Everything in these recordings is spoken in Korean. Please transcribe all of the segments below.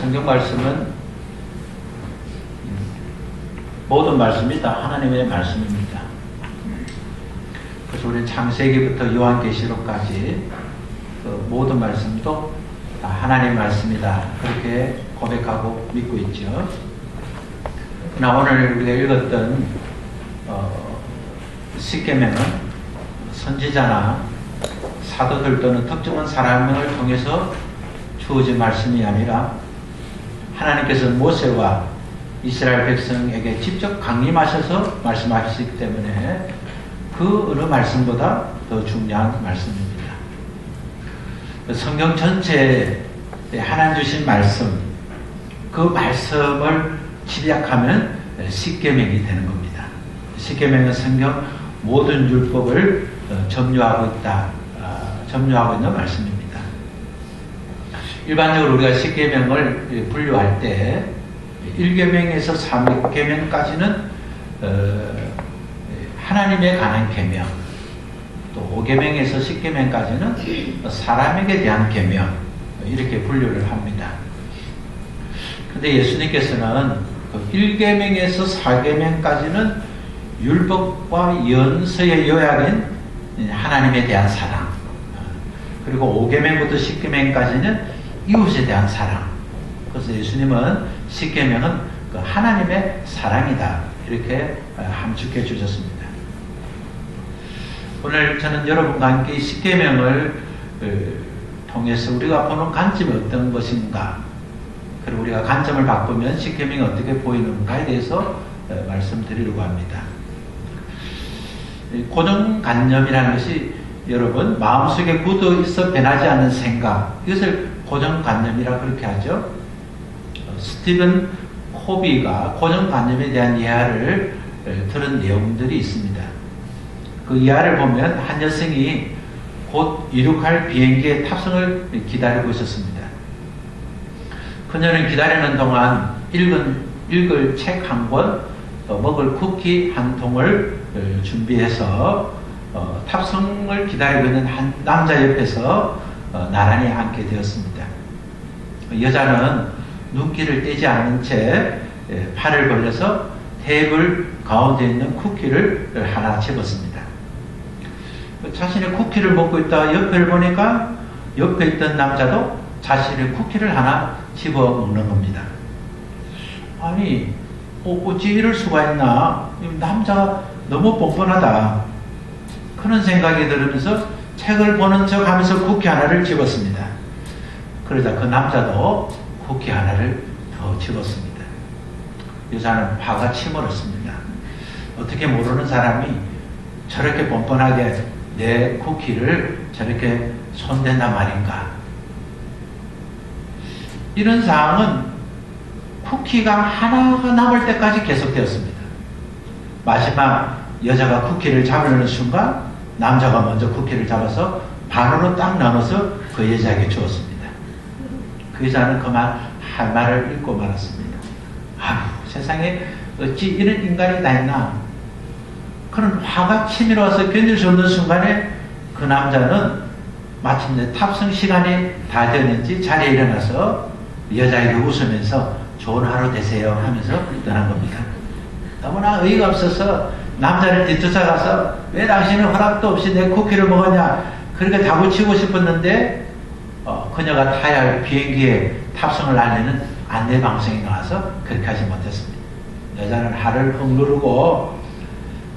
성경 말씀은 모든 말씀이 다 하나님의 말씀입니다. 그래서 우리 창세기부터 요한계시록까지 그 모든 말씀도 다 하나님의 말씀이다, 그렇게 고백하고 믿고 있죠. 그러나 오늘 우리가 읽었던 십계명은 선지자나 사도들 또는 특정한 사람을 통해서 주어진 말씀이 아니라 하나님께서 모세와 이스라엘 백성에게 직접 강림하셔서 말씀하시기 때문에 그 어느 말씀보다 더 중요한 말씀입니다. 성경 전체에 하나님 주신 말씀, 그 말씀을 집약하면 십계명이 되는 겁니다. 십계명은 성경 모든 율법을 점유하고 있는 말씀입니다. 일반적으로 우리가 십계명을 분류할 때 1계명에서 3계명까지는 하나님에 관한 계명, 또 5계명에서 10계명까지는 사람에게 대한 계명, 이렇게 분류를 합니다. 그런데 예수님께서는 그 1계명에서 4계명까지는 율법과 연서의 요약인 하나님에 대한 사랑, 그리고 5계명부터 10계명까지는 이웃에 대한 사랑. 그래서 예수님은 10계명은 그 하나님의 사랑이다, 이렇게 함축해 주셨습니다. 오늘 저는 여러분과 함께 10계명을 통해서 우리가 보는 관점이 어떤 것인가, 그리고 우리가 관점을 바꾸면 10계명이 어떻게 보이는가에 대해서 말씀드리려고 합니다. 고정관념이라는 것이 여러분 마음속에 굳어 있어 변하지 않는 생각, 이것을 고정관념이라고 그렇게 하죠. 스티븐 코비가 고정관념에 대한 이야를 들은 내용들이 있습니다. 그 이야를 보면 한 여성이 곧 이륙할 비행기의 탑승을 기다리고 있었습니다. 그녀는 기다리는 동안 읽을 책 한 권, 먹을 쿠키 한 통을 준비해서 탑승을 기다리고 있는 한 남자 옆에서 나란히 앉게 되었습니다. 여자는 눈길을 떼지 않는 채 팔을 벌려서 테이블 가운데 있는 쿠키를 하나 집었습니다. 자신의 쿠키를 먹고 있다가 옆을 보니까 옆에 있던 남자도 자신의 쿠키를 하나 집어 먹는 겁니다. 아니, 어찌 이럴 수가 있나? 남자가 너무 뻔뻔하다, 그런 생각이 들으면서 책을 보는 척 하면서 쿠키 하나를 집었습니다. 그러자 그 남자도 쿠키 하나를 더 집었습니다. 여자는 화가 치밀었습니다. 어떻게 모르는 사람이 저렇게 뻔뻔하게 내 쿠키를 저렇게 손댄단 말인가? 이런 상황은 쿠키가 하나가 남을 때까지 계속되었습니다. 마지막 여자가 쿠키를 잡으려는 순간 남자가 먼저 쿠키를 잡아서 반으로 딱 나눠서 그 여자에게 주었습니다. 그 여자는 그만 할 말을 잃고 말았습니다. 아유, 세상에 어찌 이런 인간이 다 있나? 그런 화가 치밀어서 견딜 수 없는 순간에 그 남자는 마침내 탑승 시간이 다 되었는지 자리에 일어나서 여자에게 웃으면서 좋은 하루 되세요 하면서 떠난 겁니다. 너무나 어이가 없어서 남자를 뒤쫓아가서 왜 당신은 허락도 없이 내 쿠키를 먹었냐, 그렇게 다구치고 싶었는데 그녀가 타야 할 비행기에 탑승을 알리는 안내방송이 나와서 그렇게 하지 못했습니다. 여자는 하를 헝그르고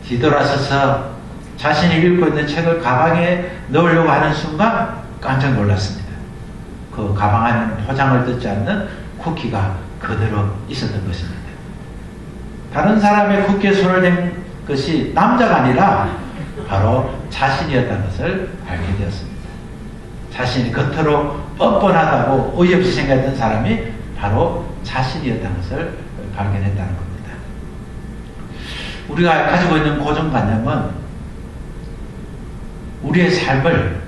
뒤돌아서서 자신이 읽고 있는 책을 가방에 넣으려고 하는 순간 깜짝 놀랐습니다. 그 가방 안에는 포장을 뜯지 않는 쿠키가 그대로 있었던 것입니다. 다른 사람의 쿠키에 손을 댄 것이 남자가 아니라 바로 자신이었다는 것을 알게 되었습니다. 자신이 겉으로 뻔뻔하다고 어이없이 생각했던 사람이 바로 자신이었다는 것을 발견했다는 겁니다. 우리가 가지고 있는 고정관념은 우리의 삶을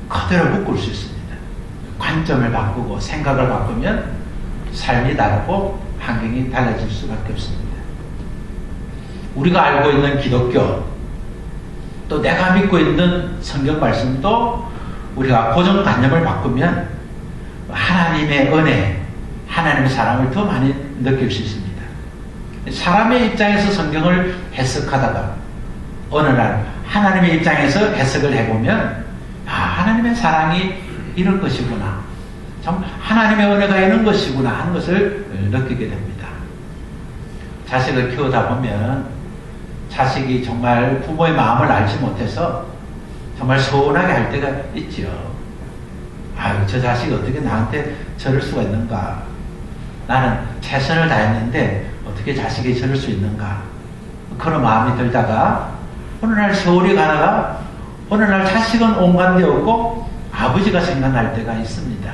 그대로 묶을 수 있습니다. 관점을 바꾸고 생각을 바꾸면 삶이 다르고 환경이 달라질 수밖에 없습니다. 우리가 알고 있는 기독교, 또 내가 믿고 있는 성경 말씀도 우리가 고정관념을 바꾸면 하나님의 은혜, 하나님의 사랑을 더 많이 느낄 수 있습니다. 사람의 입장에서 성경을 해석하다가 어느 날 하나님의 입장에서 해석을 해보면 하나님의 사랑이 이런 것이구나, 참 하나님의 은혜가 이런 것이구나 하는 것을 느끼게 됩니다. 자식을 키우다 보면 자식이 정말 부모의 마음을 알지 못해서 정말 서운하게 할 때가 있죠. 아유, 저 자식이 어떻게 나한테 저럴 수가 있는가, 나는 최선을 다했는데 어떻게 자식이 저럴 수 있는가, 그런 마음이 들다가 어느 날 세월이 가다가 어느 날 자식은 온갖 데 없고 아버지가 생각날 때가 있습니다.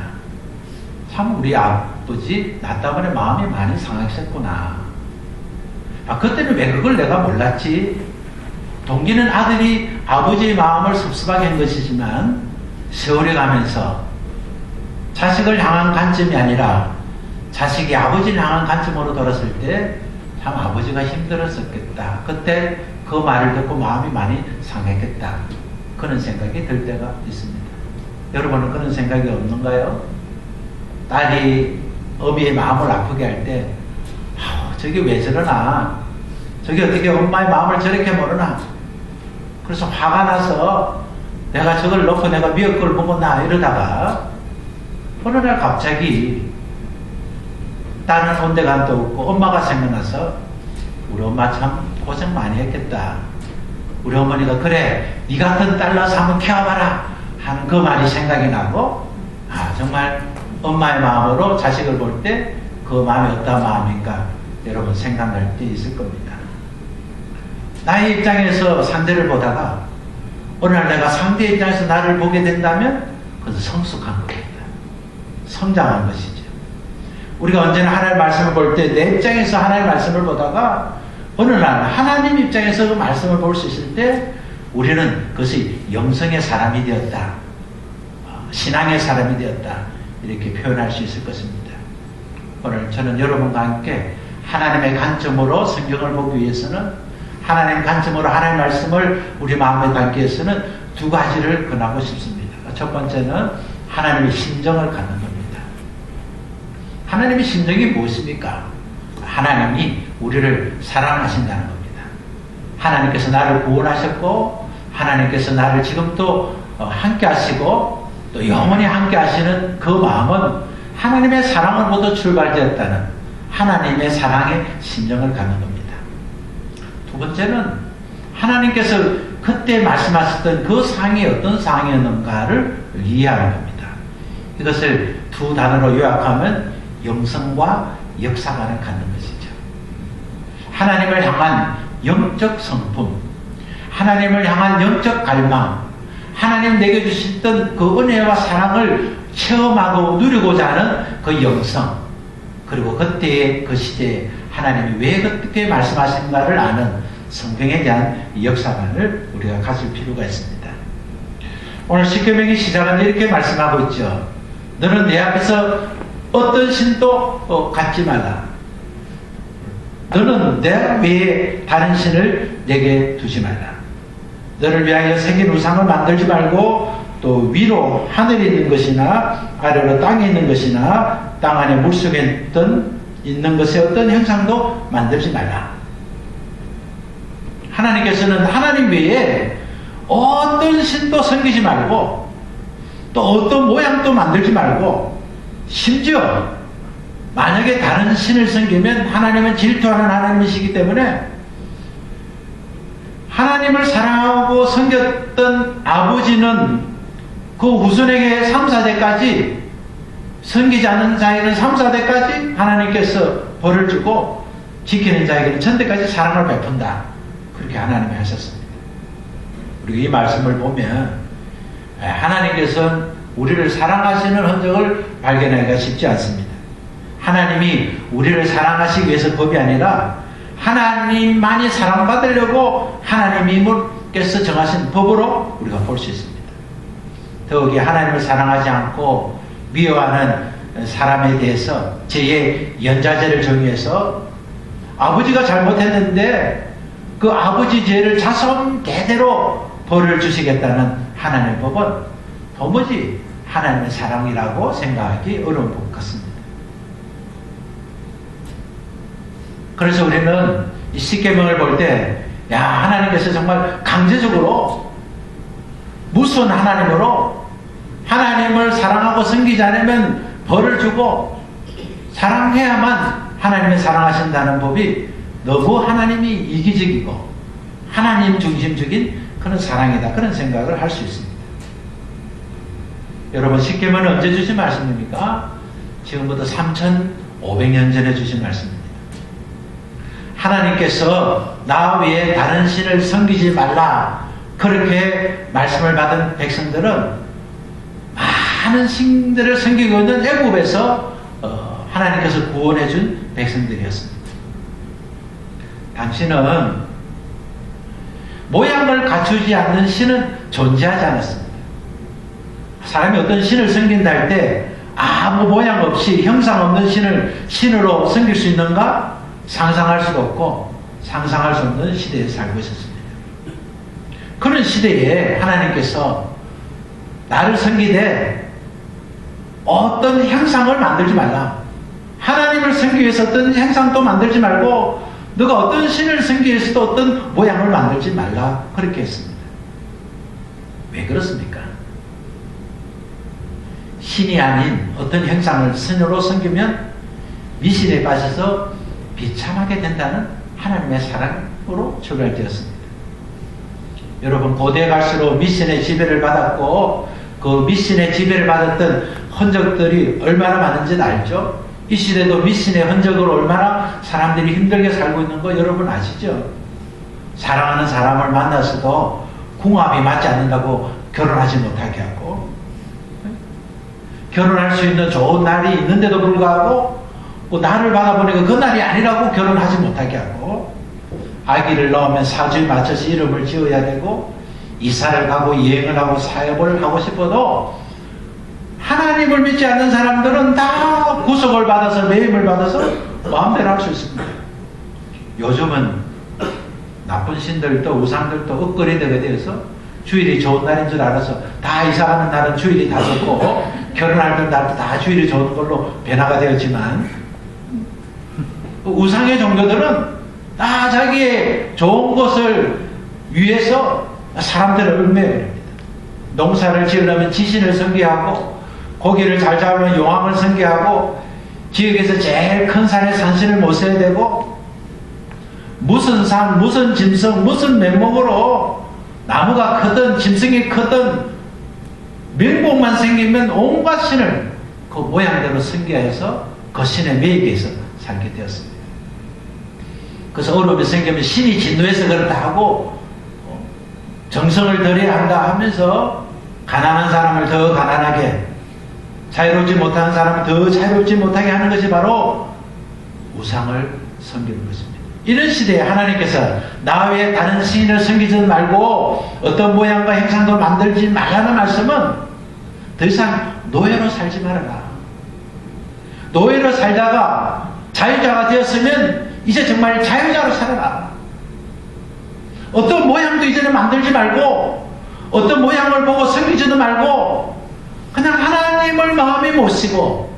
참 우리 아버지 나 때문에 마음이 많이 상하셨구나. 그때는 왜 그걸 내가 몰랐지? 동기는 아들이 아버지의 마음을 섭섭하게 한 것이지만 세월이 가면서 자식을 향한 관점이 아니라 자식이 아버지를 향한 관점으로 돌았을 때 참 아버지가 힘들었었겠다. 그때 그 말을 듣고 마음이 많이 상했겠다. 그런 생각이 들 때가 있습니다. 여러분은 그런 생각이 없는가요? 딸이 어미의 마음을 아프게 할 때 저게 왜 저러나, 저게 어떻게 엄마의 마음을 저렇게 모르나, 그래서 화가 나서 내가 저걸 놓고 내가 미역국을 먹었나 이러다가 어느 날 갑자기 딸은 온데간도 없고 엄마가 생각나서 우리 엄마 참 고생 많이 했겠다. 우리 어머니가 그래 네 같은 딸 낳아서 한번 태워봐라 하는 그 말이 생각이 나고, 정말 엄마의 마음으로 자식을 볼 때 그 마음이 어떤 마음인가 여러분 생각날 때 있을 겁니다. 나의 입장에서 상대를 보다가 어느 날 내가 상대 입장에서 나를 보게 된다면 그것은 성숙한 겁니다. 성장한 것이죠. 우리가 언제나 하나님의 말씀을 볼 때 내 입장에서 하나님의 말씀을 보다가 어느 날 하나님 입장에서 그 말씀을 볼 수 있을 때 우리는 그것이 영성의 사람이 되었다, 신앙의 사람이 되었다, 이렇게 표현할 수 있을 것입니다. 오늘 저는 여러분과 함께 하나님의 관점으로 성경을 보기 위해서는, 하나님의 관점으로 하나님의 말씀을 우리 마음에 담기 위해서는 두 가지를 권하고 싶습니다. 첫 번째는 하나님의 심정을 갖는 겁니다. 하나님의 심정이 무엇입니까? 하나님이 우리를 사랑하신다는 겁니다. 하나님께서 나를 구원하셨고 하나님께서 나를 지금도 함께 하시고 또 영원히 함께 하시는 그 마음은 하나님의 사랑으로부터 출발되었다는 하나님의 사랑의 심정을 갖는 겁니다. 두 번째는 하나님께서 그때 말씀하셨던 그 상이 어떤 상이었는가를 이해하는 겁니다. 이것을 두 단어로 요약하면 영성과 역사관을 갖는 것이죠. 하나님을 향한 영적 성품, 하나님을 향한 영적 갈망, 하나님 내게 주셨던 그 은혜와 사랑을 체험하고 누리고자 하는 그 영성, 그리고 그때의 그 시대에 하나님이 왜 그렇게 말씀하신가를 아는 성경에 대한 역사관을 우리가 가질 필요가 있습니다. 오늘 십계명의 시작은 이렇게 말씀하고 있죠. 너는 내 앞에서 어떤 신도 갖지 말라. 너는 내 외에 다른 신을 내게 두지 말라. 너를 위하여 생긴 우상을 만들지 말고 또 위로 하늘에 있는 것이나 아래로 땅에 있는 것이나 땅 안에 물속에 있는 것의 어떤 형상도 만들지 말라. 하나님께서는 하나님 외에 어떤 신도 섬기지 말고 또 어떤 모양도 만들지 말고, 심지어 만약에 다른 신을 섬기면 하나님은 질투하는 하나님이시기 때문에 하나님을 사랑하고 섬겼던 아버지는 그 후손에게 3, 4대까지, 섬기지 않는 자에게는 3, 4대까지 하나님께서 벌을 주고 지키는 자에게는 천대까지 사랑을 베푼다. 그렇게 하나님이 하셨습니다. 우리 이 말씀을 보면 하나님께서는 우리를 사랑하시는 흔적을 발견하기가 쉽지 않습니다. 하나님이 우리를 사랑하시기 위해서 법이 아니라 하나님만이 사랑받으려고 하나님께서 정하신 법으로 우리가 볼 수 있습니다. 더욱이 하나님을 사랑하지 않고 미워하는 사람에 대해서 죄의 연좌제를 정의해서 아버지가 잘못했는데 그 아버지 죄를 자손 대대로 벌을 주시겠다는 하나님의 법은 도무지 하나님의 사랑이라고 생각하기 어려운 것 같습니다. 그래서 우리는 이 십계명을 볼 때, 야, 하나님께서 정말 강제적으로 무서운 하나님으로 하나님을 사랑하고 섬기지 않으면 벌을 주고 사랑해야만 하나님을 사랑하신다는 법이 너무 하나님이 이기적이고 하나님 중심적인 그런 사랑이다, 그런 생각을 할 수 있습니다. 여러분, 십계명은 언제 주신 말씀입니까? 지금부터 3,500년 전에 주신 말씀입니다. 하나님께서 나 외에 다른 신을 섬기지 말라, 그렇게 말씀을 받은 백성들은 많은 신들을 섬기고 있는 애굽에서 하나님께서 구원해 준 백성들이었습니다. 당신은 모양을 갖추지 않는 신은 존재하지 않았습니다. 사람이 어떤 신을 섬긴다 할 때 아무 모양 없이 형상 없는 신을 신으로 섬길 수 있는가? 상상할 수도 없고 상상할 수 없는 시대에 살고 있었습니다. 그런 시대에 하나님께서 나를 섬기되 어떤 형상을 만들지 말라. 하나님을 섬기기 위해서 어떤 형상도 만들지 말고 너가 어떤 신을 섬기기 위해서도 어떤 모양을 만들지 말라, 그렇게 했습니다. 왜 그렇습니까? 신이 아닌 어떤 형상을 신으로 섬기면 미신에 빠져서 비참하게 된다는 하나님의 사랑으로 출발되었습니다. 여러분, 고대에 갈수록 미신의 지배를 받았고 그 미신의 지배를 받았던 흔적들이 얼마나 많은지 알죠? 이 시대도 미신의 흔적으로 얼마나 사람들이 힘들게 살고 있는 거 여러분 아시죠? 사랑하는 사람을 만나서도 궁합이 맞지 않는다고 결혼하지 못하게 하고, 결혼할 수 있는 좋은 날이 있는데도 불구하고 날을 받아보니까 그 날이 아니라고 결혼하지 못하게 하고, 아기를 낳으면 사주에 맞춰서 이름을 지어야 되고, 이사를 가고 여행을 하고 사업을 하고 싶어도 하나님을 믿지 않는 사람들은 다 구속을 받아서 매임을 받아서 마음대로 할 수 있습니다. 요즘은 나쁜 신들도 우상들도 엇거리대가 되어서 주일이 좋은 날인 줄 알아서 다 이사가는 날은 주일이 다 좋고 결혼할 날도 다 주일이 좋은 걸로 변화가 되었지만, 우상의 종교들은 다 자기의 좋은 것을 위해서 사람들을 얽매입니다. 농사를 지으려면 지신을 섬기하고, 고기를 잘 잡으면 용왕을 섬기하고, 지역에서 제일 큰 산에 산신을 모셔야 되고, 무슨 산, 무슨 짐승, 무슨 명목으로 나무가 크든 짐승이 크든 명목만 생기면 온갖 신을 그 모양대로 섬겨해서 그 신의 매개에서 살게 되었습니다. 그래서 어려움이 생기면 신이 진노해서 그렇다 하고 정성을 들여야 한다 하면서 가난한 사람을 더 가난하게, 자유롭지 못한 사람을 더 자유롭지 못하게 하는 것이 바로 우상을 섬기는 것입니다. 이런 시대에 하나님께서 나 외에 다른 신을 섬기지 말고 어떤 모양과 형상도 만들지 말라는 말씀은 더 이상 노예로 살지 말아라. 노예로 살다가 자유자가 되었으면 이제 정말 자유자로 살아라. 어떤 모양도 이제는 만들지 말고 어떤 모양을 보고 섬기지도 말고 그냥 하나님을 마음에 모시고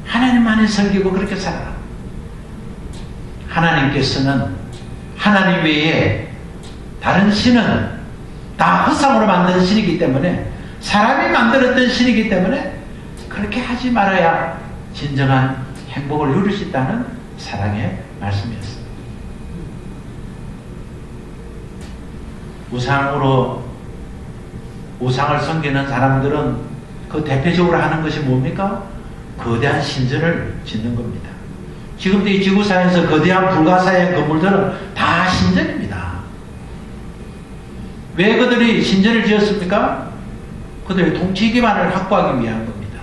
하나님만을 섬기고 그렇게 살아라. 하나님께서는 하나님 외에 다른 신은 다 헛상으로 만든 신이기 때문에, 사람이 만들었던 신이기 때문에 그렇게 하지 말아야 진정한 행복을 누릴 수 있다는 사랑의 말씀이었습니다. 우상을 섬기는 사람들은 그 대표적으로 하는 것이 뭡니까? 거대한 신전을 짓는 겁니다. 지금도 이 지구상에서 거대한 불가사의 건물들은 다 신전입니다. 왜 그들이 신전을 지었습니까? 그들의 통치 기반을 확보하기 위한 겁니다.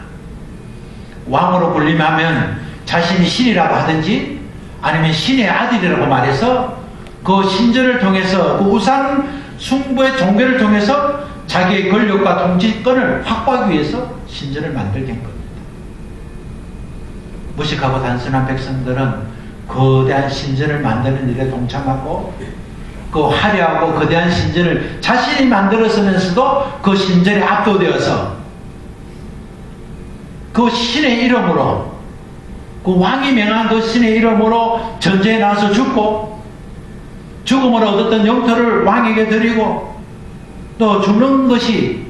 왕으로 군림하면 자신이 신이라고 하든지 아니면 신의 아들이라고 말해서 그 신전을 통해서 그 우상 숭배의 종교를 통해서 자기의 권력과 통치권을 확보하기 위해서 신전을 만들게 한 겁니다. 무식하고 단순한 백성들은 거대한 신전을 만드는 일에 동참하고 그 화려하고 거대한 신전을 자신이 만들었으면서도 그 신전에 압도되어서 그 신의 이름으로 그 왕이 명한 그 신의 이름으로 전쟁에 나서 죽고 죽음을 얻었던 영토를 왕에게 드리고 또 죽는 것이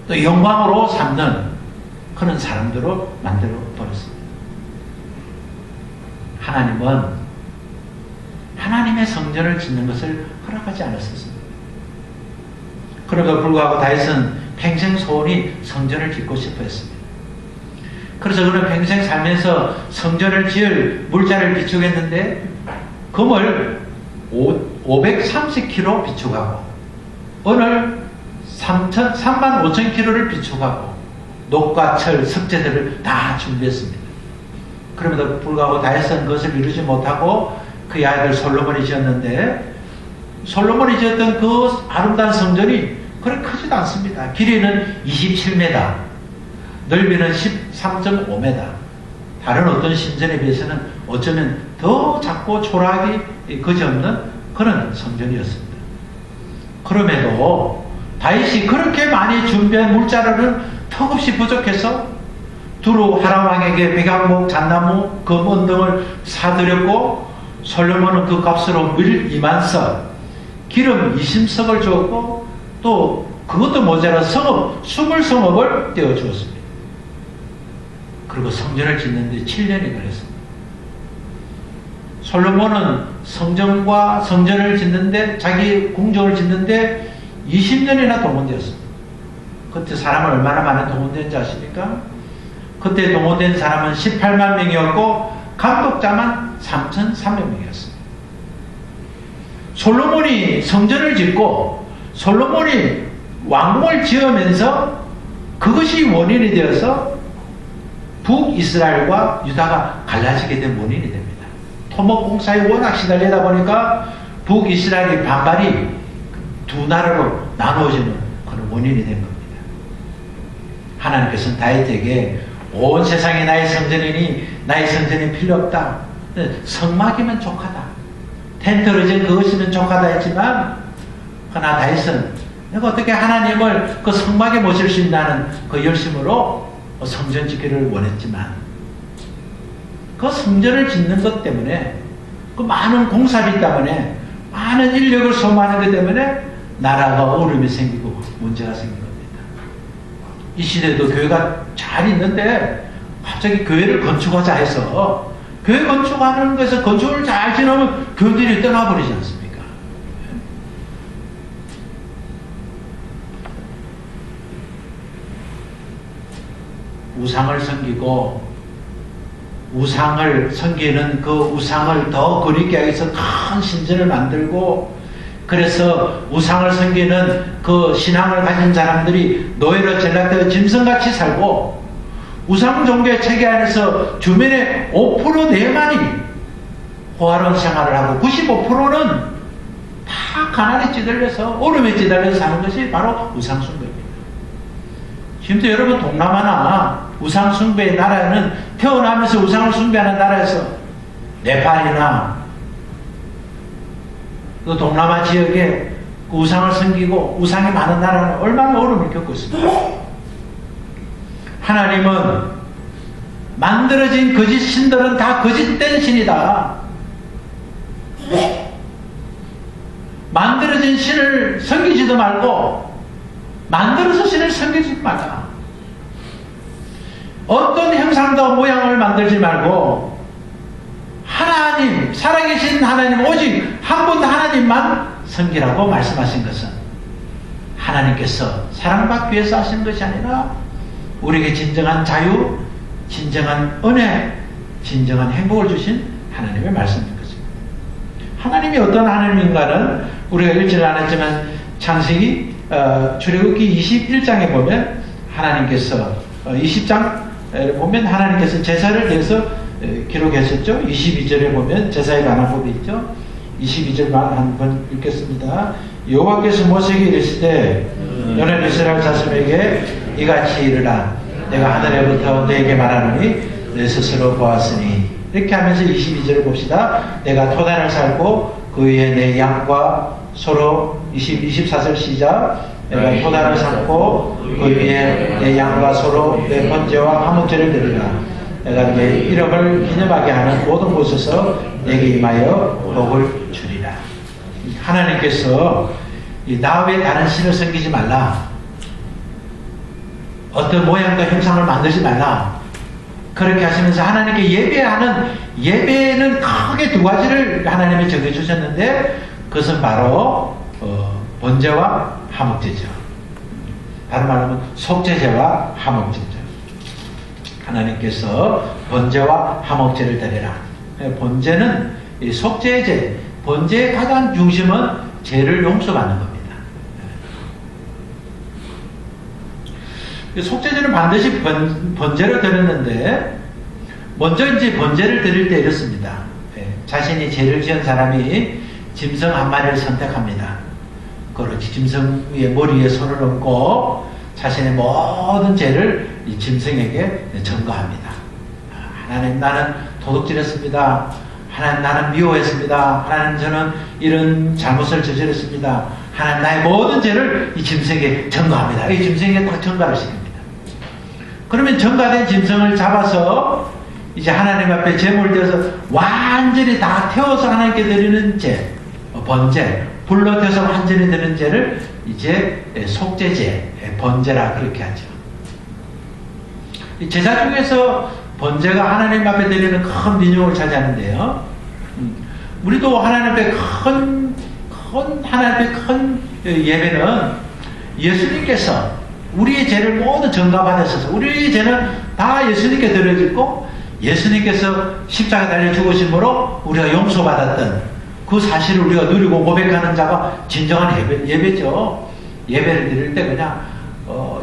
또 영광으로 삼는 그런 사람들로 만들어 버렸습니다. 하나님은 하나님의 성전을 짓는 것을 허락하지 않았습니다. 그럼에도 불구하고 다윗은 평생 소원이 성전을 짓고 싶어 했습니다. 그래서 그는 평생 살면서 성전을 지을 물자를 비축했는데 금을 530kg 비축하고 은을 35,000kg를 비축하고 녹과 철, 석재들을 다 준비했습니다. 그럼에도 불구하고 다윗은 그것을 이루지 못하고 그의 아들 솔로몬이 지었는데 솔로몬이 지었던 그 아름다운 성전이 그렇게 크지도 않습니다. 길이는 27m, 넓이는 13.5m. 다른 어떤 신전에 비해서는 어쩌면 더 작고 초라하기 그지없는 그런 성전이었습니다. 그럼에도 다윗이 그렇게 많이 준비한 물자료는 턱없이 부족해서 두루 하라왕에게 백양목, 잣나무, 금, 은 등을 사드렸고 솔로몬은 그 값으로 밀 2만석, 기름 20석을 주었고 또 그것도 모자라 성읍 20성읍을 떼어주었습니다. 그리고 성전을 짓는데 7년이 걸렸습니다. 솔로몬은 성전과 성전을 짓는데 자기 궁정을 짓는데 20년이나 동원되었습니다. 그때 사람은 얼마나 많은 동원된지 아십니까? 그때 동원된 사람은 18만 명이었고 감독자만 3,300명이었습니다. 솔로몬이 성전을 짓고 솔로몬이 왕궁을 지으면서 그것이 원인이 되어서 북이스라엘과 유다가 갈라지게 된 원인이 됩니다. 토목공사에 워낙 시달리다 보니까 북이스라엘의 반발이 두 나라로 나누어지는 그런 원인이 된 겁니다. 하나님께서는 다윗에게 온 세상이 나의 성전이니 나의 성전이 필요 없다. 성막이면 족하다. 텐트를 지은 그것이면 족하다 했지만 그러나 다윗은 내가 어떻게 하나님을 그 성막에 모실 수 있다는 그 열심으로 성전 짓기를 원했지만 그 성전을 짓는 것 때문에 그 많은 공사비 때문에 많은 인력을 소모하는 것 때문에 나라가 어려움이 생기고 문제가 생긴 겁니다. 이 시대도 교회가 잘 있는데 갑자기 교회를 건축하자 해서 교회 건축하는 것에서 건축을 잘 지나면 교회들이 떠나버리지 않습니까? 우상을 섬기고 우상을 섬기는 그 우상을 더 그리게 하기 위해서 큰 신전을 만들고 그래서 우상을 섬기는 그 신앙을 가진 사람들이 노예로 전락되어 짐승같이 살고 우상 종교의 체계 안에서 주변의 5% 내만이 호화로운 생활을 하고 95%는 다 가난에 찌들려서 어려움에 찌들려서 사는 것이 바로 우상 숭배입니다. 지금도 여러분 동남아나 우상 숭배의 나라에는 태어나면서 우상을 숭배하는 나라에서 네팔이나 또 동남아 지역에 그 우상을 섬기고 우상이 많은 나라는 얼마나 어려움을 겪고 있습니다. 하나님은 만들어진 거짓 신들은 다 거짓된 신이다. 만들어진 신을 섬기지도 말고 만들어서 신을 섬기지 말라. 어떤 형상도 모양을 만들지 말고 하나님, 살아계신 하나님 오직 한 분 하나님만 섬기라고 말씀하신 것은 하나님께서 사랑받기 위해서 하신 것이 아니라 우리에게 진정한 자유, 진정한 은혜, 진정한 행복을 주신 하나님의 말씀인 것입니다. 하나님이 어떤 하나님인가는 우리가 읽지는 않았지만 창세기 출애굽기 21장에 보면 하나님께서 20장에 보면 하나님께서 제사를 대해서 기록했었죠. 22절에 보면 제사에 관한 법이 있죠. 22절만 한번 읽겠습니다. 여호와께서 모세에게 이르시되 너는 이스라엘 자손에게 이같이 이르라. 내가 하늘에부터 너에게 말하노니 내 스스로 보았으니. 이렇게 하면서 22절을 봅시다. 내가 토단을 쌓고 그 위에 내 양과 소로 24절 시작. 내가 토단을 쌓고 그 위에 내 양과 소로 내 번제와 화목제를 드리라. 내가 내 이름을 기념하게 하는 모든 곳에서 내게 임하여 복을 주리라. 하나님께서 나 외에 다른 신을 섬기지 말라. 어떤 모양과 형상을 만들지 말라. 그렇게 하시면서 하나님께 예배하는 예배는 크게 두 가지를 하나님이 정해주셨는데 그것은 바로 번제와 화목제죠. 다른 말로 속죄제와 화목제죠. 하나님께서 번제와 화목제를 드리라. 번제는 속죄제, 번제의 가장 중심은 죄를 용서받는 겁니다. 속죄제는 반드시 번제를 드렸는데 먼저 이제 번제를 드릴 때 이렇습니다. 자신이 죄를 지은 사람이 짐승 한 마리를 선택합니다. 그렇지, 짐승 위에 머리에 손을 얹고 자신의 모든 죄를 이 짐승에게 전가합니다. 하나님, 나는 도둑질했습니다. 하나님, 나는 미워했습니다. 하나님, 저는 이런 잘못을 저질렀습니다. 하나님, 나의 모든 죄를 이 짐승에게 전가합니다. 이 짐승에게 딱 전가를 시킵니다. 그러면 전가된 짐승을 잡아서 이제 하나님 앞에 제물을 드려서 완전히 다 태워서 하나님께 드리는 죄, 번제, 불로 태워서 완전히 드리는 죄를 이제 속죄제, 번제라 그렇게 하죠. 이 제사 중에서 번제가 하나님 앞에 드리는 큰 비중을 차지하는데요. 우리도 하나님 앞에 하나님 앞에 큰 예배는 예수님께서 우리의 죄를 모두 전가받으셔서 우리의 죄는 다 예수님께 드려지고 예수님께서 십자가 달려 죽으심으로 우리가 용서받았던 그 사실을 우리가 누리고 고백하는 자가 진정한 예배죠. 예배를 드릴 때 그냥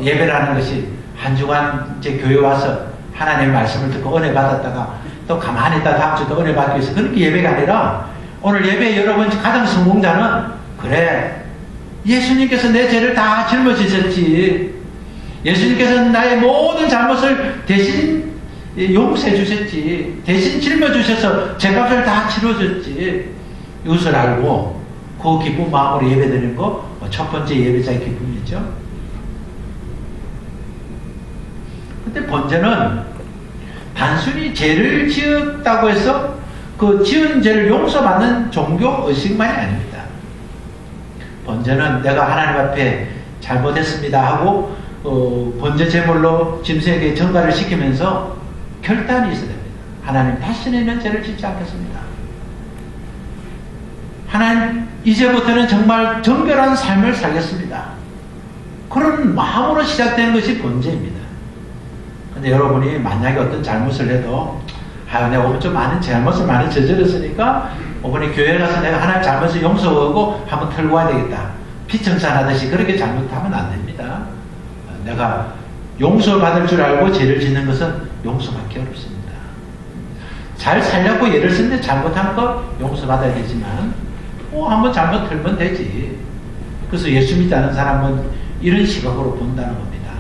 예배라는 것이 한 주간 이제 교회 와서 하나님의 말씀을 듣고 은혜 받았다가 또 가만히 있다 다음 주도 은혜 받기 위해서 그렇게 예배가 아니라 오늘 예배 여러분 가장 성공자는 그래, 예수님께서 내 죄를 다 짊어지셨지. 예수님께서는 나의 모든 잘못을 대신 용서해 주셨지. 대신 짊어주셔서 죄값을 다 치러줬지. 이것을 알고 그 기쁜 마음으로 예배드리는 거 첫 번째 예배자의 기쁨이죠. 근데 번제는 단순히 죄를 지었다고 해서 그 지은 죄를 용서받는 종교 의식만이 아닙니다. 번제는 내가 하나님 앞에 잘못했습니다 하고 번제 제물로 짐승에게 전가를 시키면서 결단이 있어야 됩니다. 하나님, 다시는 죄를 짓지 않겠습니다. 하나님, 이제부터는 정말 정결한 삶을 살겠습니다. 그런 마음으로 시작되는 것이 번제입니다. 근데 여러분이 만약에 어떤 잘못을 해도 내가 오늘 좀 많은 잘못을 많이 저질렀으니까 이번에 교회 가서 내가 하나님 잘못을 용서하고 한번 털고 와야 되겠다. 피청산하듯이 그렇게 잘못하면 안 됩니다. 내가 용서받을 줄 알고 죄를 짓는 것은 용서받기 어렵습니다. 잘 살려고 예를 쓰는데 잘못한 거 용서받아야 되지만 한번 잘못 틀면 되지. 그래서 예수 믿지 않는 사람은 이런 시각으로 본다는 겁니다.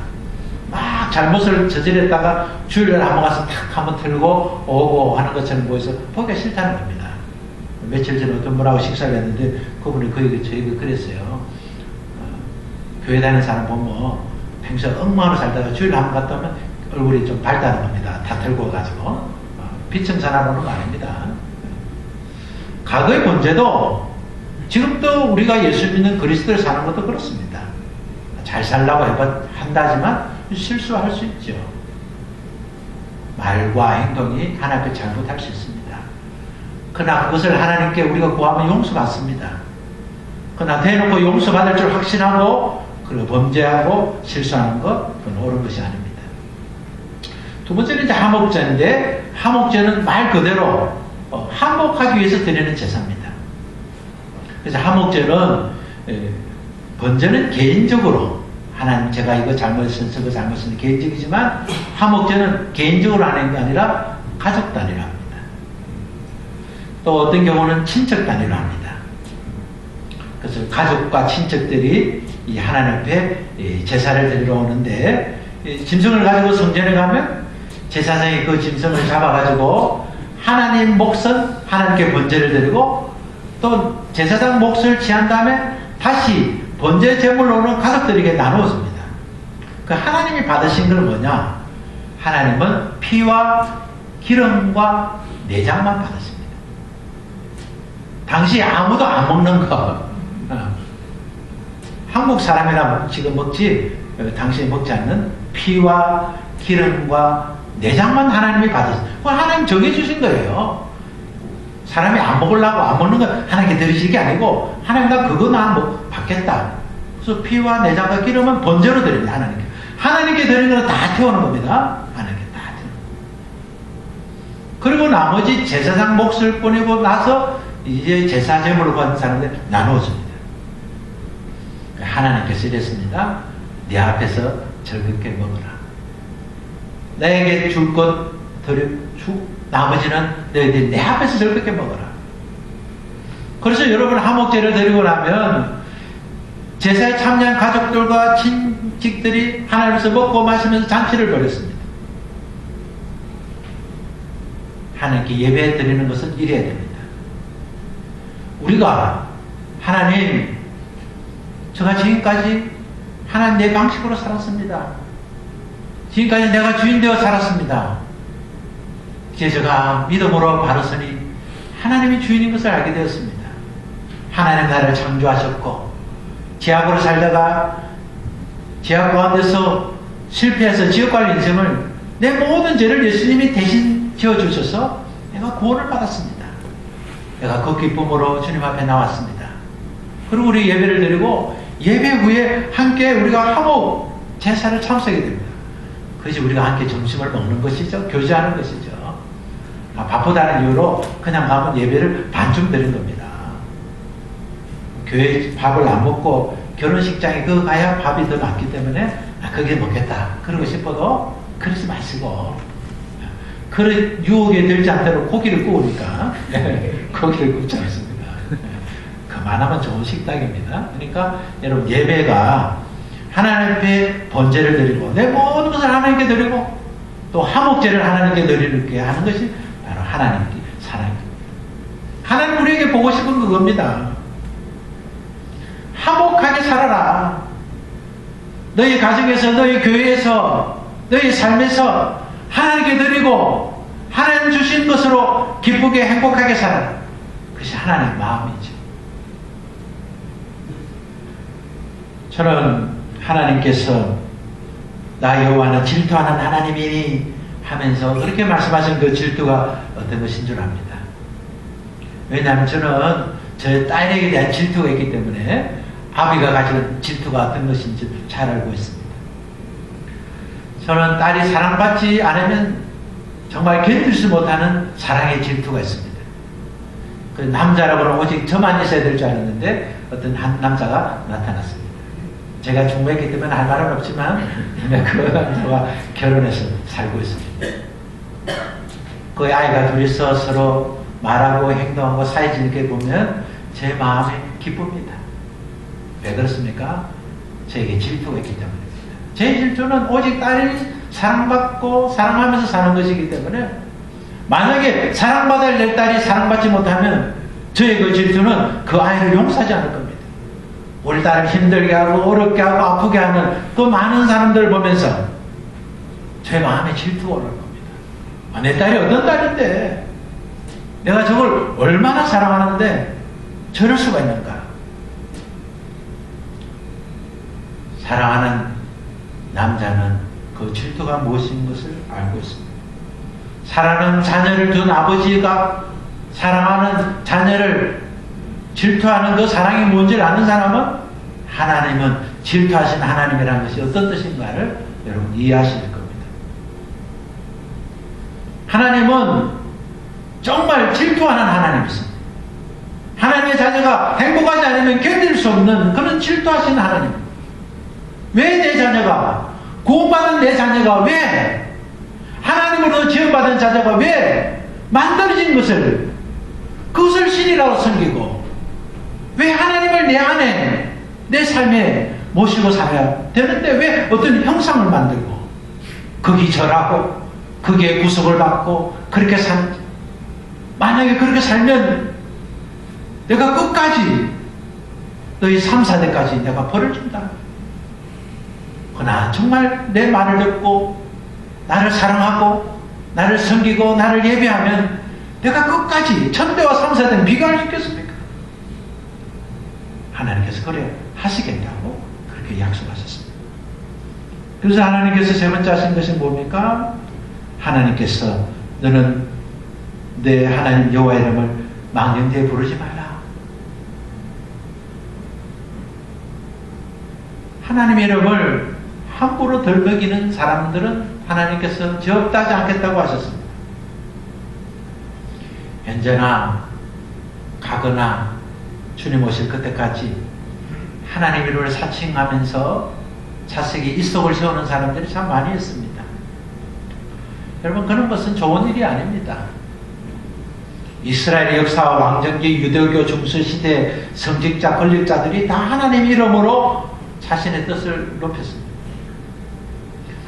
막 잘못을 저질렀다가 주일날 한번 가서 탁 한번 틀고 오고 하는 것처럼 보여서 보기가 싫다는 겁니다. 며칠 전에 어떤 분하고 식사를 했는데 그분이 저에게 그랬어요. 교회 다니는 사람 보면 평소에 엉망으로 살다가 주일 한번 갔다 오면 얼굴이 좀 밝다는 겁니다. 다 들고 가지고. 피청산하는 거 아닙니다. 과거의 번제도 지금도 우리가 예수 믿는 그리스도를 사는 것도 그렇습니다. 잘 살라고 한다지만 실수할 수 있죠. 말과 행동이 하나님께 잘못할 수 있습니다. 그러나 그것을 하나님께 우리가 구하면 용서받습니다. 그러나 대놓고 용서받을 줄 확신하고 그리고 범죄하고 실수하는 것, 그건 옳은 것이 아닙니다. 두 번째는 이제 화목제인데, 화목제는 말 그대로 화목하기 위해서 드리는 제사입니다. 그래서 화목제는 번제는 개인적으로 하나님, 제가 이거 잘못했어, 저거 잘못했어, 개인적이지만 화목제는 개인적으로 하는 게 아니라 가족 단위로 합니다. 또 어떤 경우는 친척 단위로 합니다. 그래서 가족과 친척들이 이 하나님 앞에 제사를 드리러 오는데, 짐승을 가지고 성전에 가면 제사장이 그 짐승을 잡아가지고 하나님 몫은 하나님께 번제를 드리고 또 제사장 몫을 취한 다음에 다시 번제 제물로는 가족들에게 나누었습니다. 그 하나님이 받으신 건 뭐냐? 하나님은 피와 기름과 내장만 받았습니다. 당시 아무도 안 먹는 거. 한국 사람이라 지금 먹지, 당신이 먹지 않는 피와 기름과 내장만 하나님이 받았어요. 하나님 정해주신 거예요. 사람이 안 먹으려고 안 먹는 건 하나님께 드리실 게 아니고, 하나님 나 그거 나 받겠다. 그래서 피와 내장과 기름은 번제로 드립니다. 하나님께. 하나님께 드리는 건 다 태우는 겁니다. 하나님께 다 태우는. 그리고 나머지 제사장 몫을 보내고 나서 이제 제사 제물을 받는 사람들 나누어줍니다. 하나님께서 이랬습니다. 네 앞에서 즐겁게 먹어라. 내게 줄 것 나머지는 너희들이 내 앞에서 즐겁게 먹어라. 그래서 여러분 화목제를 드리고 나면 제사에 참여한 가족들과 친직들이 하나님께서 먹고 마시면서 잔치를 벌였습니다. 하나님께 예배 드리는 것은 이래야 됩니다. 우리가 하나님, 제가 지금까지 하나님 내 방식으로 살았습니다. 지금까지 내가 주인 되어 살았습니다. 이제 제가 믿음으로 바르서니 하나님이 주인인 것을 알게 되었습니다. 하나님 나를 창조하셨고, 죄악으로 살다가 죄악 가운데서 실패해서 지옥갈 인생을, 내 모든 죄를 예수님이 대신 지어주셔서 내가 구원을 받았습니다. 내가 그 기쁨으로 주님 앞에 나왔습니다. 그리고 우리 예배를 드리고 예배 후에 함께 우리가 화목 제사를 참석하게 됩니다. 그것이 우리가 함께 점심을 먹는 것이죠. 교제하는 것이죠. 바쁘다는 이유로 그냥 가면 예배를 반쯤 드린 겁니다. 교회 밥을 안 먹고 결혼식장에 그거 가야 밥이 더 많기 때문에 거기에 먹겠다 그러고 싶어도 그러지 마시고, 그런 유혹에 들지 않도록 고기를 구우니까 고기를 굽지 않습니다. 그만하면 좋은 식당입니다. 그러니까 여러분, 예배가 하나님 앞에 번제를 드리고 내 모든 것을 하나님께 드리고 또 화목제를 하나님께 드리게 하는 것이 바로 하나님께 사랑입니다. 하나님 우리에게 보고 싶은 그겁니다. 화목하게 살아라. 너희 가정에서, 너희 교회에서, 너희 삶에서 하나님께 드리고 하나님 주신 것으로 기쁘게 행복하게 살아라. 그것이 하나님의 마음이죠. 저는 하나님께서 나 여호와는 질투하는 하나님이니 하면서 그렇게 말씀하신 그 질투가 어떤 것인 줄 압니다. 왜냐하면 저는 저 딸에게 대한 질투가 있기 때문에 아비가 가지는 질투가 어떤 것인지 잘 알고 있습니다. 저는 딸이 사랑받지 않으면 정말 견딜 수 못하는 사랑의 질투가 있습니다. 그 남자라고는 오직 저만 있어야 될 줄 알았는데 어떤 한 남자가 나타났습니다. 제가 중매했기 때문에 할 말은 없지만 그 남자와 결혼해서 살고 있습니다. 그 아이가 둘이서 서로 말하고 행동하고 사이좋게 보면 제 마음이 기쁩니다. 왜 그렇습니까? 저에게 질투가 있기 때문입니다. 제 질투는 오직 딸이 사랑받고 사랑하면서 사는 것이기 때문에, 만약에 사랑받을 내 딸이 사랑받지 못하면 저의 그 질투는 그 아이를 용서하지 않을 겁니다. 우리 딸을 힘들게 하고 어렵게 하고 아프게 하는 그 많은 사람들을 보면서 제 마음에 질투가 오를 겁니다. 내 딸이 어떤 딸인데 내가 저걸 얼마나 사랑하는데 저럴 수가 있는가. 사랑하는 남자는 그 질투가 무엇인 것을 알고 있습니다. 사랑하는 자녀를 둔 아버지가 사랑하는 자녀를 질투하는 그 사랑이 뭔지를 아는 사람은 하나님은 질투하신 하나님이라는 것이 어떤 뜻인가를 여러분 이해하실 겁니다. 하나님은 정말 질투하는 하나님이십니다. 하나님의 자녀가 행복하지 않으면 견딜 수 없는 그런 질투하신 하나님. 왜 내 자녀가, 구원받은 내 자녀가 왜, 하나님으로 지원받은 자녀가 왜 만들어진 것을, 그것을 신이라고 섬기고 왜 하나님을 내 안에 내 삶에 모시고 살아야 되는데 왜 어떤 형상을 만들고 거기 절하고 거기에 구속을 받고 그렇게 만약에 그렇게 살면 내가 끝까지 너희 3, 4대까지 내가 벌을 준다. 그러나 정말 내 말을 듣고 나를 사랑하고 나를 섬기고 나를 예배하면 내가 끝까지 천대와 삼사대는 비교할 수 있겠습니까? 하나님께서 그래 하시겠다고 그렇게 약속하셨습니다. 그래서 하나님께서 세 번째 하신 것이 뭡니까? 하나님께서 너는 내 하나님 여호와 이름을 망령되이 부르지 마라. 하나님의 이름을 함부로 덜먹이는 사람들은 하나님께서 저업하지 않겠다고 하셨습니다. 현재나 가거나 주님 오실 그때까지 하나님 이름을 사칭하면서 자식이 입속을 세우는 사람들이 참 많이 있습니다. 여러분, 그런 것은 좋은 일이 아닙니다. 이스라엘의 역사와 왕정기 유대교 중수시대 성직자 권력자들이 다 하나님 이름으로 자신의 뜻을 높였습니다.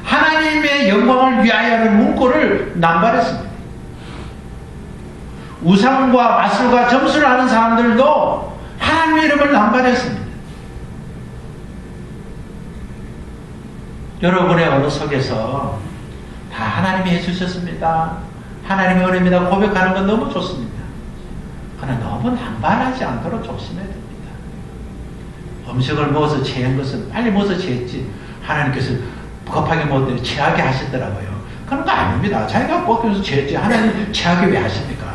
하나님의 영광을 위하여는 문구를 남발했습니다. 우상과 마술과 점수를 하는 사람들도 하나님의 이름을 남발했습니다. 여러분의 언어 속에서 다 하나님이 해주셨습니다. 하나님의 은혜입니다. 고백하는 건 너무 좋습니다. 그러나 너무 남발하지 않도록 조심해야 됩니다. 음식을 먹어서 체한 것은 빨리 먹어서 체했지 하나님께서 급하게 먹었더니 체하게 하시더라고요. 그런 거 아닙니다. 자기가 먹으면서 체했지 하나님 체하게 왜 하십니까?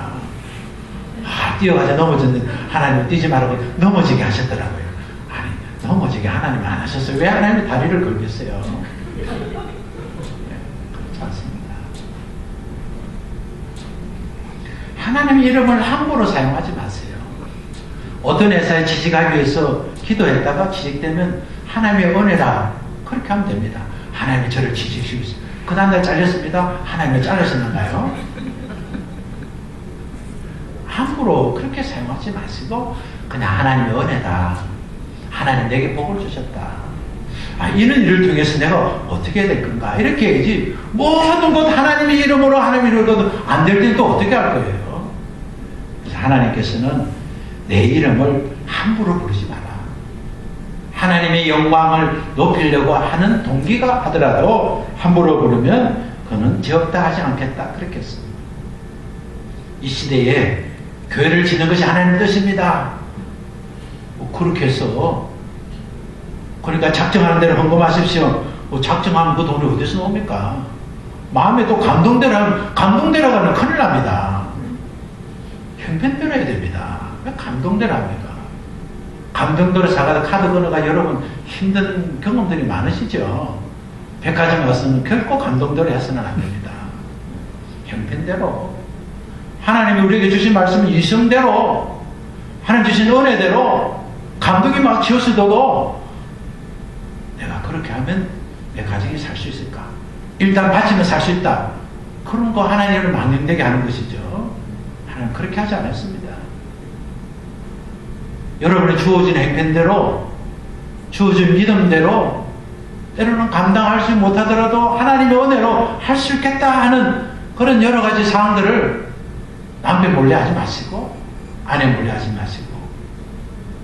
뛰어가자 넘어졌는데 하나님 뛰지 말라고 넘어지게 하셨더라고요. 아니, 넘어지게 하나님 안 하셨어요. 왜 하나님이 다리를 걸겠어요? 그렇지 않습니다. 하나님의 이름을 함부로 사용하지 마세요. 어떤 회사에 취직하기 위해서 기도했다가 취직되면 하나님의 은혜라 그렇게 하면 됩니다. 하나님이 저를 취직시켰어요. 그 다음날 잘렸습니다. 하나님이 잘라셨는가요? 함부로 그렇게 사용하지 마시고 그냥 하나님의 은혜다. 하나님 내게 복을 주셨다. 이런 일을 통해서 내가 어떻게 해야 될 건가? 이렇게 해야지 모든 것 하나님의 이름으로 하나님의 이름으로 안 될 때는 또 어떻게 할 거예요? 그래서 하나님께서는 내 이름을 함부로 부르지 마라. 하나님의 영광을 높이려고 하는 동기가 하더라도 함부로 부르면 그는 죄없다 하지 않겠다. 그렇게 했습니다. 이 시대에 교회를 짓는 것이 하나님의 뜻입니다. 그렇게 해서 그러니까 작정하는 대로 헌금하십시오. 작정하면 그 돈이 어디서 나옵니까? 마음에 또 감동대로 가면 큰일 납니다. 형편대로 해야 됩니다. 왜 감동대로 합니까? 감동대로 사가다 카드 번호가 여러분 힘든 경험들이 많으시죠? 백화점 갔으면 결코 감동대로 해서는 안 됩니다. 형편대로. 하나님이 우리에게 주신 말씀은 이성대로, 하나님 주신 은혜대로 감동이 막 치우쳐도 내가 그렇게 하면 내 가정이 살 수 있을까? 일단 바치면 살 수 있다. 그런 거 하나님을 망령되게 하는 것이죠. 하나님 그렇게 하지 않았습니다. 여러분의 주어진 행편대로, 주어진 믿음대로 때로는 감당할 수 못하더라도 하나님의 은혜로 할 수 있겠다 하는 그런 여러 가지 사항들을 남편 몰래 하지 마시고 아내 몰래 하지 마시고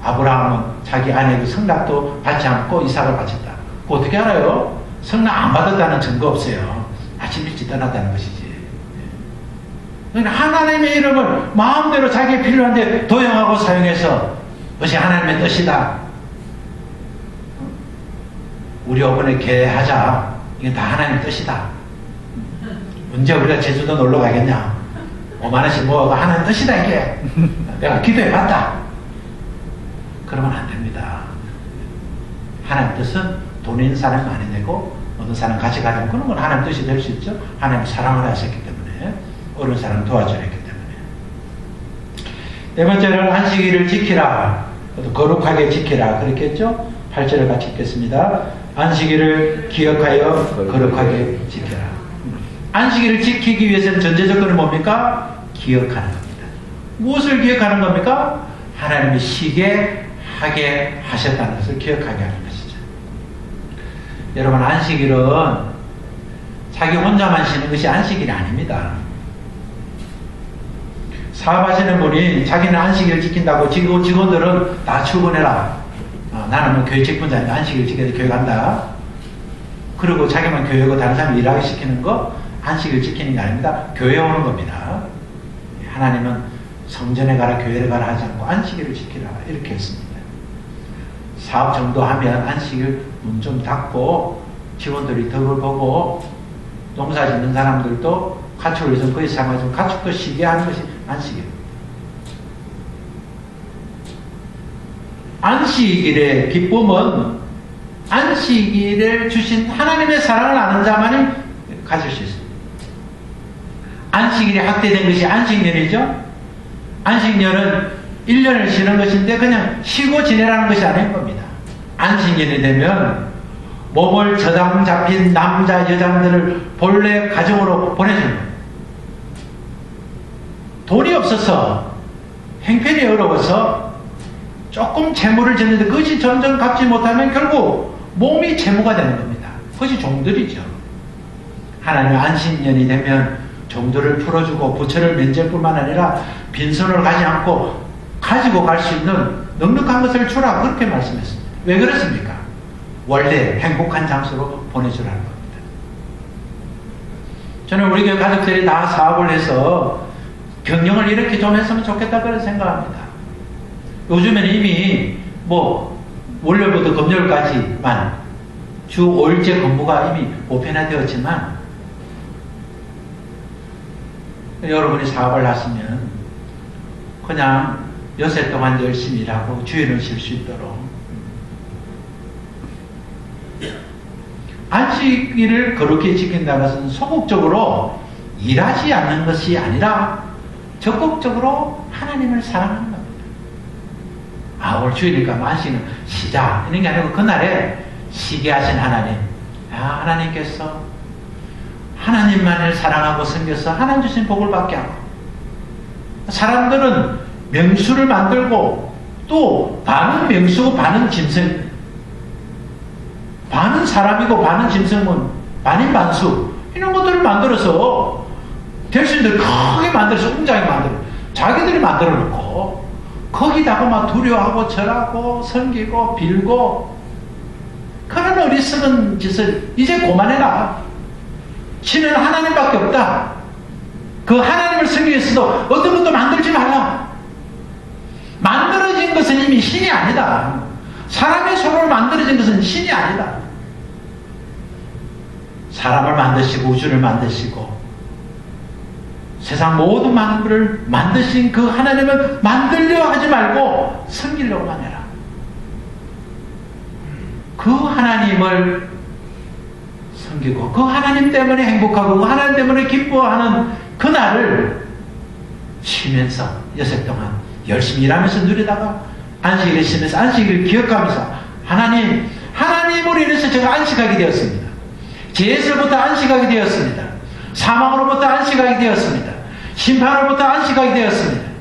아브라함은 자기 아내 그 성납도 받지 않고 이삭을 바쳤다. 그거 어떻게 알아요? 성납 안 받았다는 증거 없어요. 아침 일찍 떠났다는 것이지. 그러니까 하나님의 이름을 마음대로 자기의 필요한데 도용하고 사용해서 그것이 하나님의 뜻이다. 우리 이번에 개하자. 이게 다 하나님의 뜻이다. 언제 우리가 제주도 놀러 가겠냐? 5만원씩 모아서 하나님 뜻이다 이게. 내가 기도해 봤다. 그러면 안 됩니다. 하나님 뜻은 돈 있는 사람이 많이 내고 어떤 사람 같이 가면 그런 건 하나님 뜻이 될 수 있죠. 하나님 사랑을 하셨기 때문에 어려운 사람 도와줘야 했기 때문에. 네 번째는 안식일을 지키라. 거룩하게 지키라. 그렇겠죠? 8절을 같이 읽겠습니다. 안식일을 기억하여 거룩하게 지켜라. 안식일을 지키기 위해서는 전제 조건은 뭡니까? 기억하는 겁니다. 무엇을 기억하는 겁니까? 하나님이 쉬게 하게 하셨다는 것을 기억하게 하는 것이죠. 여러분, 안식일은 자기 혼자만 쉬는 것이 안식일이 아닙니다. 사업하시는 분이 자기는 안식일을 지킨다고 직원들은 다 출근해라. 나는 뭐 교회 직분자니까 안식일 지켜서 교회 간다. 그리고 자기만 교회고 다른 사람 일하게 시키는 거 안식일 지키는 게 아닙니다. 교회 오는 겁니다. 하나님은 성전에 가라 교회에 가라 하지 않고 안식일을 지키라 이렇게 했습니다. 사업 정도 하면 안식일 문 좀 닫고 직원들이 덕을 보고 농사 짓는 사람들도 가축을 위해서 그 이상을 좀 가축도 쉬게 하는 것이 안식일. 안식일의 기쁨은 안식일을 주신 하나님의 사랑을 아는 자만이 가질 수 있습니다. 안식일이 확대된 것이 안식년이죠. 안식년은 1년을 쉬는 것인데 그냥 쉬고 지내라는 것이 아닌 겁니다. 안식년이 되면 몸을 저당 잡힌 남자 여장들을 본래 가정으로 보내주는 거예요. 돈이 없어서 형편이 어려워서 조금 재물을 졌는데 그것이 점점 갚지 못하면 결국 몸이 재무가 되는 겁니다. 그것이 종들이죠. 하나님의 안식년이 되면 종들을 풀어주고 부채를 면제할 뿐만 아니라 빈손을 가지 않고 가지고 갈 수 있는 넉넉한 것을 주라 그렇게 말씀했습니다. 왜 그렇습니까? 원래 행복한 장소로 보내주라는 겁니다. 저는 우리 교회 가족들이 다 사업을 해서 경영을 이렇게 좀 했으면 좋겠다 그런 생각합니다. 요즘에는 이미 월요일부터 금요일까지만 주 5일째 근무가 이미 보편화되었지만 여러분이 사업을 하시면 그냥 여세 동안 열심히 일하고 주일은 쉴 수 있도록 안식일을 거룩히 지킨다는 것은 소극적으로 일하지 않는 것이 아니라 적극적으로 하나님을 사랑하는 겁니다. 오늘 주일이니까 안식일은 쉬자 이런 게 아니고 그날에 쉬게 하신 하나님, 하나님께서 하나님만을 사랑하고 섬겨서 하나님 주신 복을 받게 하고 사람들은 명수를 만들고 또 반은 명수고 반은 짐승, 반은 사람이고 반은 짐승은 반인 반수 이런 것들을 만들어서 대신들 크게 만들어서 웅장하게 만들어 자기들이 만들어 놓고 거기다가 막 두려워하고 절하고 섬기고 빌고 그런 어리석은 짓을 이제 그만해라. 신은 하나님밖에 없다. 그 하나님을 섬기기 위해서도 어떤 것도 만들지 말라. 만들어진 것은 이미 신이 아니다. 사람의 손으로 만들어진 것은 신이 아니다. 사람을 만드시고 우주를 만드시고 세상 모든 만물을 만드신 그 하나님을 만들려 하지 말고 섬기려고만 해라. 그 하나님을 섬기고 그 하나님 때문에 행복하고 그 하나님 때문에 기뻐하는 그날을 쉬면서 여섯 동안 열심히 일하면서 누리다가 안식일을 쉬면서 안식일을 기억하면서 하나님으로 인해서 제가 안식하게 되었습니다. 죄에서부터 안식하게 되었습니다. 사망으로부터 안식하게 되었습니다. 심판으로부터 안식하게 되었습니다.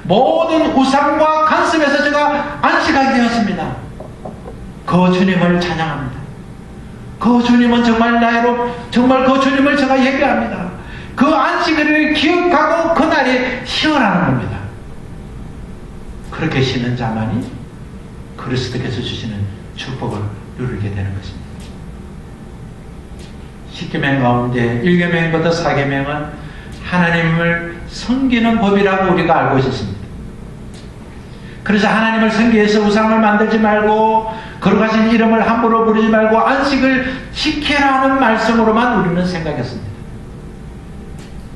모든 우상과 간섭에서 제가 안식하게 되었습니다. 그 주님을 찬양합니다. 그 주님은 정말 나로 정말 그 주님을 제가 예배합니다. 그 안식일을 기억하고 그날이 쉬어라는 겁니다. 그렇게 쉬는 자만이 그리스도께서 주시는 축복을 누리게 되는 것입니다. 10계명 가운데 1계명보다 4계명은 하나님을 섬기는 법이라고 우리가 알고 있었습니다. 그래서 하나님을 섬기기 위해서 우상을 만들지 말고 거룩하신 이름을 함부로 부르지 말고 안식을 지켜라 하는 말씀으로만 우리는 생각했습니다.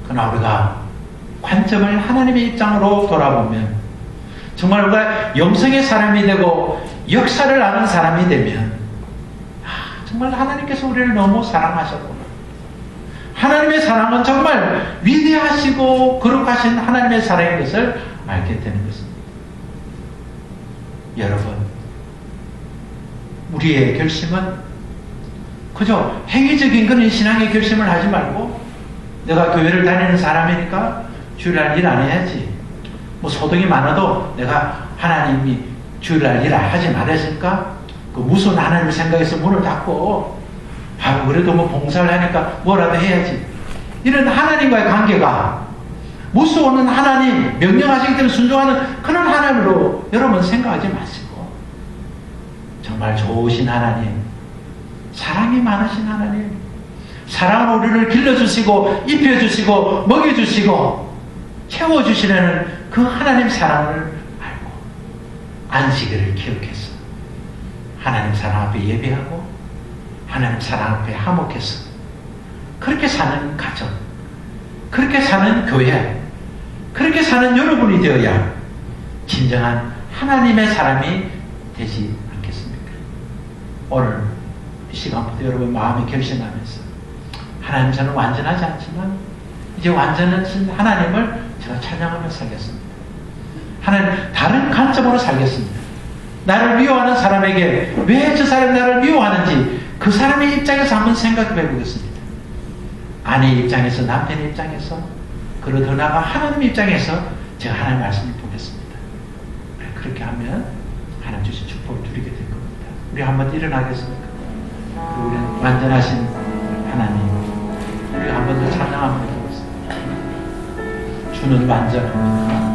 그러나 우리가 관점을 하나님의 입장으로 돌아보면 정말 우리가 영성의 사람이 되고 역사를 아는 사람이 되면 정말 하나님께서 우리를 너무 사랑하셨구나. 하나님의 사랑은 정말 위대하시고 거룩하신 하나님의 사랑인 것을 알게 되는 것입니다. 여러분, 우리의 결심은 그저 행위적인 그런 신앙의 결심을 하지 말고 내가 교회를 다니는 사람이니까 주일날 일 안 해야지. 소득이 많아도 내가 하나님이 주일날 일 하지 말았으니까 그 무서운 하나님을 생각해서 문을 닫고 그래도 봉사를 하니까 뭐라도 해야지. 이런 하나님과의 관계가 무서운 하나님, 명령하시기 때문에 순종하는 그런 하나님으로 여러분 생각하지 마시고 정말 좋으신 하나님, 사랑이 많으신 하나님, 사랑으로 우리를 길러주시고 입혀주시고 먹여주시고 채워주시려는 그 하나님 사랑을 알고 안식일을 기억해서 하나님 사랑 앞에 예배하고 하나님 사랑 앞에 화목해서 그렇게 사는 가정, 그렇게 사는 교회, 그렇게 사는 여러분이 되어야 진정한 하나님의 사람이 되지 않겠습니까? 오늘 이 시간부터 여러분 마음에 결심하면서 하나님, 저는 완전하지 않지만 이제 완전하신 하나님을 제가 찬양하며 살겠습니다. 하나님, 다른 관점으로 살겠습니다. 나를 미워하는 사람에게 왜 저 사람이 나를 미워하는지 그 사람의 입장에서 한번 생각해 보겠습니다. 아내 입장에서, 남편의 입장에서, 그리고 더 나아가 하나님 입장에서 제가 하나님 말씀을 보겠습니다. 그렇게 하면 하나님 주신 축복을 누리게 될 겁니다. 우리 한번 일어나겠습니까? 그리고 우리는 완전하신 하나님, 우리 한번 더 찬양 한번 해보겠습니다. 주는 완전합니다.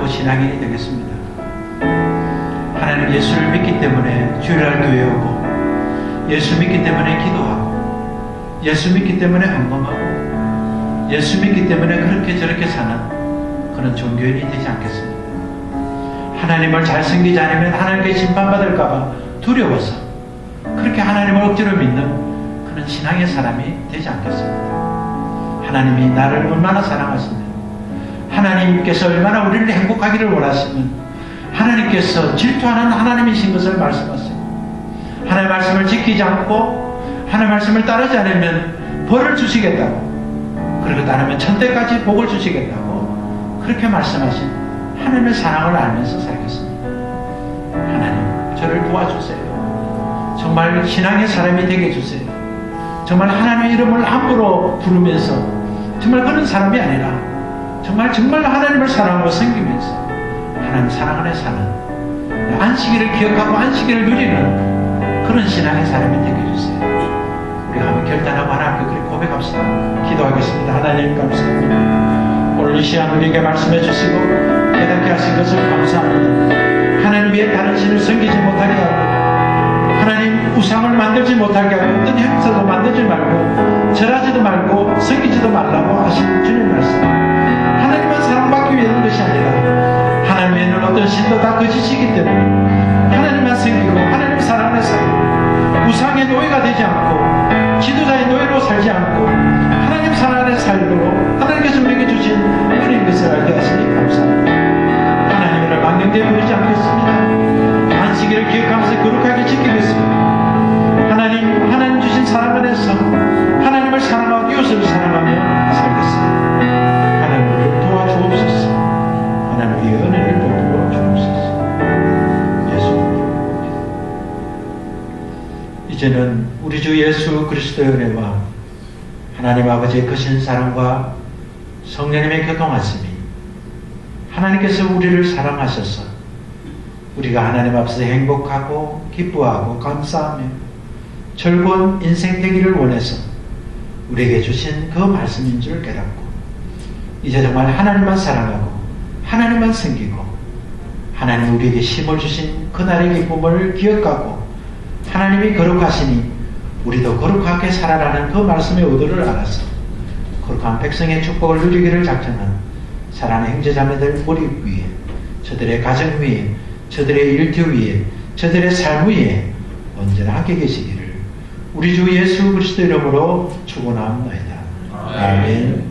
신앙인이 되겠습니다. 하나님, 예수를 믿기 때문에 주일날 교회 오고, 예수 믿기 때문에 기도하고, 예수 믿기 때문에 헌금하고, 예수 믿기 때문에 그렇게 저렇게 사는 그런 종교인이 되지 않겠습니다. 하나님을 잘 섬기지 않으면 하나님께 심판받을까봐 두려워서 그렇게 하나님을 억지로 믿는 그런 신앙의 사람이 되지 않겠습니다. 하나님이 나를 얼마나 사랑하시면, 하나님께서 얼마나 우리를 행복하기를 원하시면 하나님께서 질투하는 하나님이신 것을 말씀하시고, 하나님의 말씀을 지키지 않고 하나님의 말씀을 따르지 않으면 벌을 주시겠다고, 그리고 따르면 천대까지 복을 주시겠다고 그렇게 말씀하신 하나님의 사랑을 알면서 살겠습니다. 하나님, 저를 도와주세요. 정말 신앙의 사람이 되게 해주세요. 정말 하나님의 이름을 함부로 부르면서 정말 그런 사람이 아니라 정말 하나님을 사랑하고 섬기면서 하나님 사랑 안에 사는, 안식일을 기억하고 안식일을 누리는 그런 신앙의 사람이 되게 해주세요. 우리가 한번 결단하고 하나님께 그렇게 고백합시다. 기도하겠습니다. 하나님, 감사합니다. 오늘 이 시간 우리에게 말씀해 주시고 깨닫게 하신 것을 감사합니다. 하나님 위에 다른 신을 섬기지 못하게 하고, 하나님 우상을 만들지 못하게 하고, 어떤 행사도 만들지 말고 절하지도 말고 섬기지도 말라고 하신 주님 말씀, 하나님만 사랑받기 위한 것이 아니라 하나님의 어떤 신도 다 거짓이기 때문에 하나님만 섬기고 하나님 사랑을 살고 우상의 노예가 되지 않고 지도자의 노예로 살지 않고 하나님 사랑 안에 살도록 하나님께서 우리에게 주신 은혜인 것을 알게 하시니 감사합니다. 하나님을 망령되이 부르지 않겠습니다. 이웃을 사랑하며 살겠습니다. 하나님 우리를 도와주옵소서. 하나님 우리의 은혜를 베풀어 주옵소서. 예수 이제는 우리 주 예수 그리스도의 은혜와 하나님 아버지의 크신 사랑과 성령님의 교통하심이 하나님께서 우리를 사랑하셔서 우리가 하나님 앞에서 행복하고 기뻐하고 감사하며 즐거운 인생 되기를 원해서 우리에게 주신 그 말씀인 줄 깨닫고 이제 정말 하나님만 사랑하고 하나님만 섬기고 하나님 우리에게 힘을 주신 그날의 기쁨을 기억하고 하나님이 거룩하시니 우리도 거룩하게 살아라는 그 말씀의 의도를 알아서 거룩한 백성의 축복을 누리기를 작정한 사랑하는 형제자매들 우리 위에 저들의 가정 위에 저들의 일터 위에 저들의 삶 위에 언제나 함께 계시기를 우리 주 예수 그리스도 이름으로 축원합니다. 아멘.